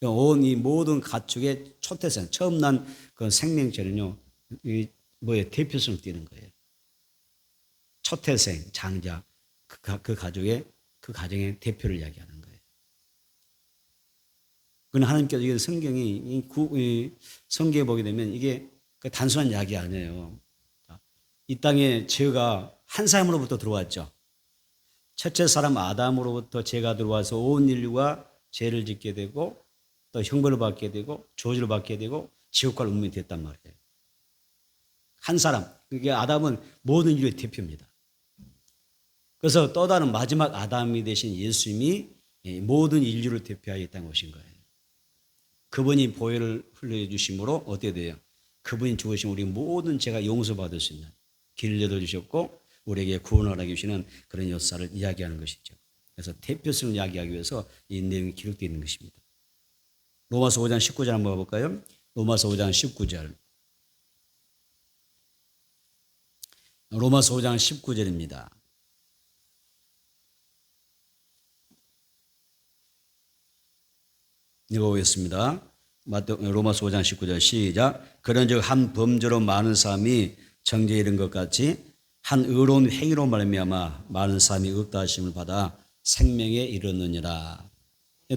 온 이 모든 가축의 초태생, 처음 난 그 생명체는요, 이 뭐에 대표성을 띠는 거예요. 초태생, 장자, 그 가정의 대표를 이야기하는 거예요. 그건 하나님께서 이게 성경에 보게 되면 이게 단순한 이야기 아니에요. 이 땅에 죄가 한 사람으로부터 들어왔죠. 첫째 사람 아담으로부터 죄가 들어와서 온 인류가 죄를 짓게 되고 또 형벌을 받게 되고 저주를 받게 되고 지옥과 운명이 됐단 말이에요. 한 사람, 그게 아담은 모든 인류의 대표입니다. 그래서 또 다른 마지막 아담이 되신 예수님이 모든 인류를 대표하여 이 땅에 오신 거예요. 그분이 보혈을 흘려주심으로 어떻게 돼요? 그분이 죽으신 우리 모든 죄가 용서받을 수 있는 길을 열어주셨고 우리에게 구원을 하게 주시는 그런 역사를 이야기하는 것이죠. 그래서 대표성을 이야기하기 위해서 이 내용이 기록되어 있는 것입니다. 로마서 5장 19절 한번 볼까요? 로마서 5장 19절. 로마서 5장 19절입니다. 읽어보겠습니다. 로마서 5장 19절 시작. 그런즉 한 범죄로 많은 사람이 정죄에 이른 것 같이 한 의로운 행위로 말미암아 많은 사람이 의롭다 하심을 받아 생명에 이르느니라.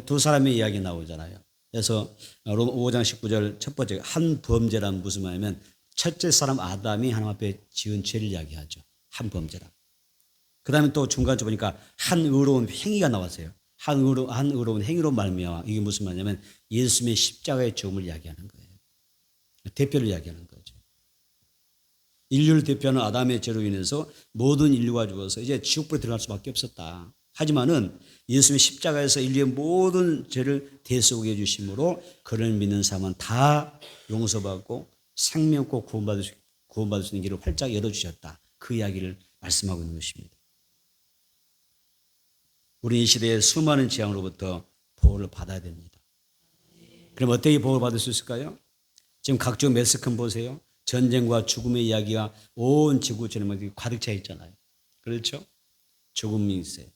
두 사람의 이야기 나오잖아요. 그래서 로마 5장 19절 첫 번째 한 범죄란 무슨 말이냐면 첫째 사람 아담이 하나님 앞에 지은 죄를 이야기하죠. 한 범죄라. 그 다음에 또 중간에 보니까 한 의로운 행위가 나왔어요. 한 의로운 행위로 말미암아 이게 무슨 말이냐면 예수님의 십자가의 죽음을 이야기하는 거예요. 대표를 이야기하는 거죠. 인류를 대표하는 아담의 죄로 인해서 모든 인류가 죽어서 이제 지옥불에 들어갈 수밖에 없었다. 하지만은 예수님의 십자가에서 인류의 모든 죄를 대속해 주심으로 그를 믿는 사람은 다 용서받고 생명코 구원받을 수 있는 길을 활짝 열어주셨다. 그 이야기를 말씀하고 있는 것입니다. 우리 이 시대에 수많은 재앙으로부터 보호를 받아야 됩니다. 그럼 어떻게 보호를 받을 수 있을까요? 지금 각종 매스컴 보세요. 전쟁과 죽음의 이야기가 온 지구처럼 가득 차 있잖아요. 그렇죠? 죽음이 있어요.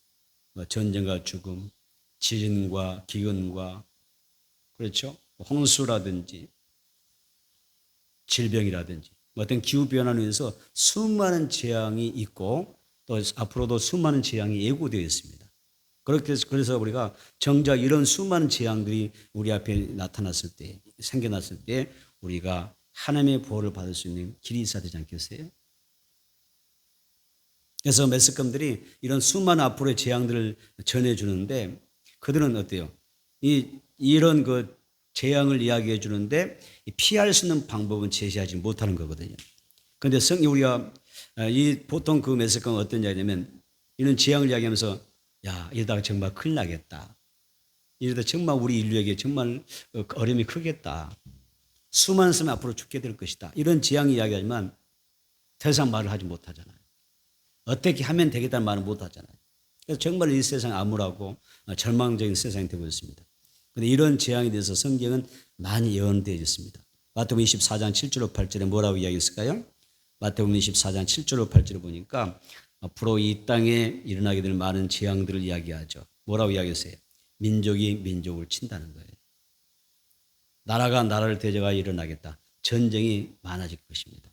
전쟁과 죽음, 지진과 기근과 그렇죠? 홍수라든지 질병이라든지 어떤 기후변화로 인해서 수많은 재앙이 있고 또 앞으로도 수많은 재앙이 예고되어 있습니다. 그래서 우리가 정작 이런 수많은 재앙들이 우리 앞에 나타났을 때, 생겨났을 때 우리가 하나님의 보호를 받을 수 있는 길이 있어야 되지 않겠어요? 그래서 매스컴들이 이런 수많은 앞으로의 재앙들을 전해주는데 그들은 어때요? 이런 그 재앙을 이야기해 주는데 피할 수 있는 방법은 제시하지 못하는 거거든요. 그런데 우리가 보통 그 매스컴은 어떤 이야기냐면 이런 재앙을 이야기하면서 야, 이러다가 정말 큰일 나겠다. 이러다 정말 우리 인류에게 정말 어려움이 크겠다. 수많은 사람이 앞으로 죽게 될 것이다. 이런 재앙 이야기하지만 더 이상 말을 하지 못하잖아요. 어떻게 하면 되겠다는 말을 못하잖아요. 그래서 정말 이 세상 암울하고 절망적인 세상이 되고 있습니다. 그런데 이런 재앙에 대해서 성경은 많이 예언되어 있습니다. 마태복음 24장 7절로 8절에 뭐라고 이야기했을까요? 마태복음 24장 7절로 8절을 보니까 앞으로 이 땅에 일어나게 될 많은 재앙들을 이야기하죠. 뭐라고 이야기했어요? 민족이 민족을 친다는 거예요. 나라가 나라를 대적하여 일어나겠다. 전쟁이 많아질 것입니다.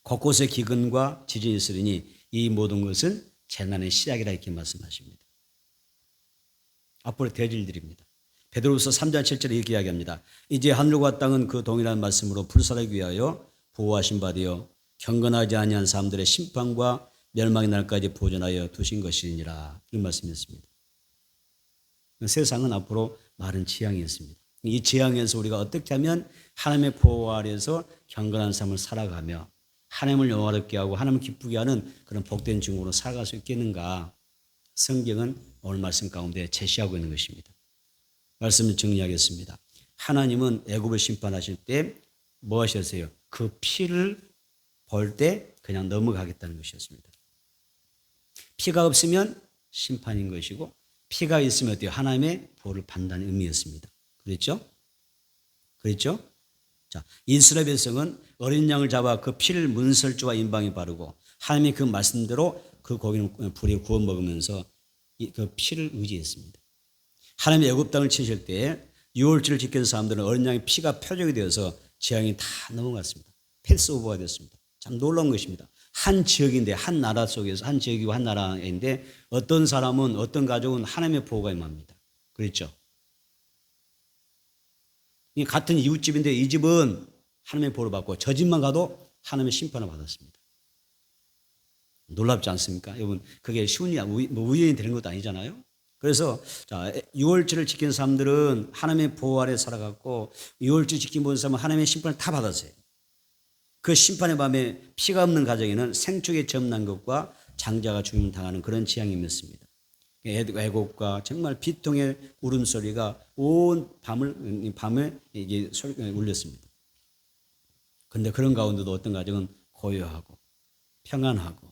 곳곳에 기근과 지진이 있으리니 이 모든 것은 재난의 시작이라 이렇게 말씀하십니다. 앞으로 될 일들입니다. 베드로후서 3장 7절에 이렇게 이야기합니다. 이제 하늘과 땅은 그 동일한 말씀으로 불사르기 위하여 보호하신 바 되어 경건하지 아니한 사람들의 심판과 멸망의 날까지 보존하여 두신 것이니라. 이런 말씀이었습니다. 세상은 앞으로 많은 재앙이 있습니다. 이 재앙에서 우리가 어떻게 하면 하나님의 보호 아래에서 경건한 삶을 살아가며 하나님을 영화롭게 하고 하나님을 기쁘게 하는 그런 복된 증거로 살아갈 수 있겠는가? 성경은 오늘 말씀 가운데 제시하고 있는 것입니다. 말씀을 정리하겠습니다. 하나님은 애굽을 심판하실 때 뭐 하셨어요? 그 피를 볼 때 그냥 넘어가겠다는 것이었습니다. 피가 없으면 심판인 것이고 피가 있으면 어때요? 하나님의 보호를 받는다는 의미였습니다. 그랬죠? 그랬죠? 자, 이스라엘 백성은 어린 양을 잡아 그 피를 문설주와 인방에 바르고 하나님의 그 말씀대로 그 고기는 불에 구워 먹으면서 그 피를 의지했습니다. 하나님의 애굽 땅을 치실 때 유월절을 지키는 사람들은 어린 양의 피가 표적이 되어서 재앙이 다 넘어갔습니다. 패스오버가 됐습니다. 참 놀라운 것입니다. 한 지역인데, 한 나라 속에서, 한 지역이고 한 나라인데 어떤 사람은, 어떤 가족은 하나님의 보호가 임합니다. 그렇죠? 이 같은 이웃집인데 이 집은 하나님의 보호를 받고 저 집만 가도 하나님의 심판을 받았습니다. 놀랍지 않습니까? 여러분, 그게 쉬운 일, 우연히 되는 것도 아니잖아요. 그래서 자, 유월절을 지킨 사람들은 하나님의 보호 아래 살아갔고, 유월절 지킨 모든 사람은 하나님의 심판을 다 받았어요. 그 심판의 밤에 피가 없는 가정에는 생축에 점난 것과 장자가 죽임 당하는 그런 재앙이 있었습니다. 애곡과 정말 비통의 울음소리가 온 밤에 이게 울렸습니다. 그런데 그런 가운데도 어떤 가정은 고요하고 평안하고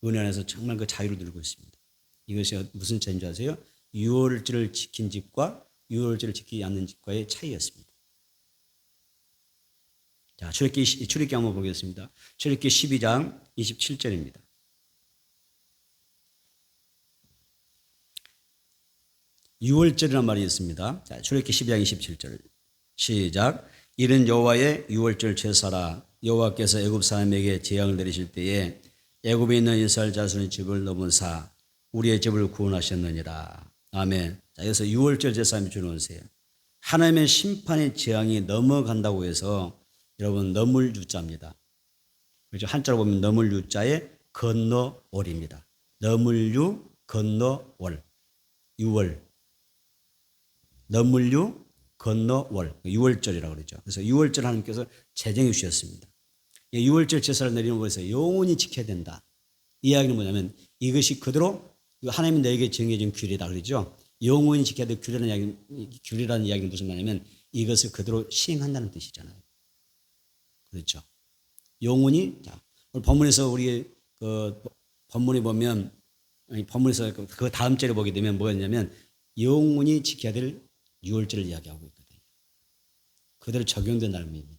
은혜 안에서 정말 그 자유를 누리고 있습니다. 이것이 무슨 차이인지 아세요? 유월절을 지킨 집과 유월절을 지키지 않는 집과의 차이였습니다. 자, 출애굽기 한번 보겠습니다. 출애굽기 12장 27절입니다. 유월절이라는 말이 있습니다. 자, 출애굽기 12장 27절 시작. 이는 여호와의 유월절 제사라. 여호와께서 애굽 사람에게 재앙을 내리실 때에 애굽에 있는 이스라엘 자손의 집을 넘으사 우리의 집을 구원하셨느니라. 아멘. 자, 여기서 유월절 제사님이 주놓으세요. 하나님의 심판의 재앙이 넘어간다고 해서 여러분 넘을 유자입니다. 그렇죠? 한자로 보면 넘을 유자에 건너월입니다. 넘을 유 건너월. 유월. 넘을 유 건너월. 유월절이라고 그러죠. 그래서 유월절 하나님께서 제정해 주셨습니다. 유월절 제사를 내리는 것에서 영원히 지켜야 된다. 이 이야기는 뭐냐면 이것이 그대로 하나님이 너에게 정해진 규례다 그러죠. 영원히 지켜야 될 규례라는 이야기는 무슨 말이냐면 이것을 그대로 시행한다는 뜻이잖아요. 그렇죠. 영원히, 자, 오늘 본문에서 우리 그 본문에 보면, 본문에서 그 다음 절에 보게 되면 뭐였냐면 영원히 지켜야 될 유월절을 이야기하고 있거든요. 그대로 적용된 날입니다.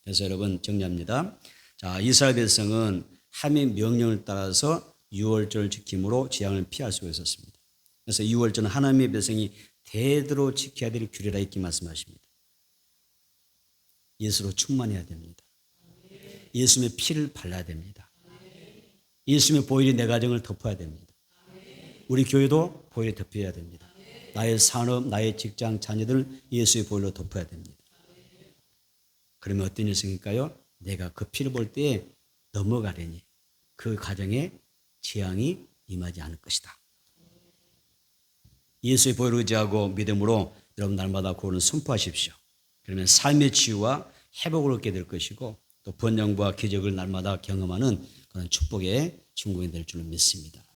그래서 여러분 정리합니다. 자, 이스라엘 백성은 하나님의 명령을 따라서 유월절 지킴으로 재앙을 피할 수가 있었습니다. 그래서 유월절은 하나님의 백성이 대대로 지켜야 될 규례라 이렇게 말씀하십니다. 예수로 충만해야 됩니다. 예수님의 피를 발라야 됩니다. 예수님의 보혈이 내 가정을 덮어야 됩니다. 우리 교회도 보혈이 덮여야 됩니다. 나의 산업, 나의 직장, 자녀들 예수의 보혈로 덮어야 됩니다. 그러면 어떤 일이 생길까요? 내가 그 피를 볼 때에 넘어가려니 그 가정에 재앙이 임하지 않을 것이다. 예수의 보혈을 의지하고 믿음으로 여러분 날마다 구원을 선포하십시오. 그러면 삶의 치유와 회복을 얻게 될 것이고 또 번영과 기적을 날마다 경험하는 그런 축복의 중공이 될 줄을 믿습니다.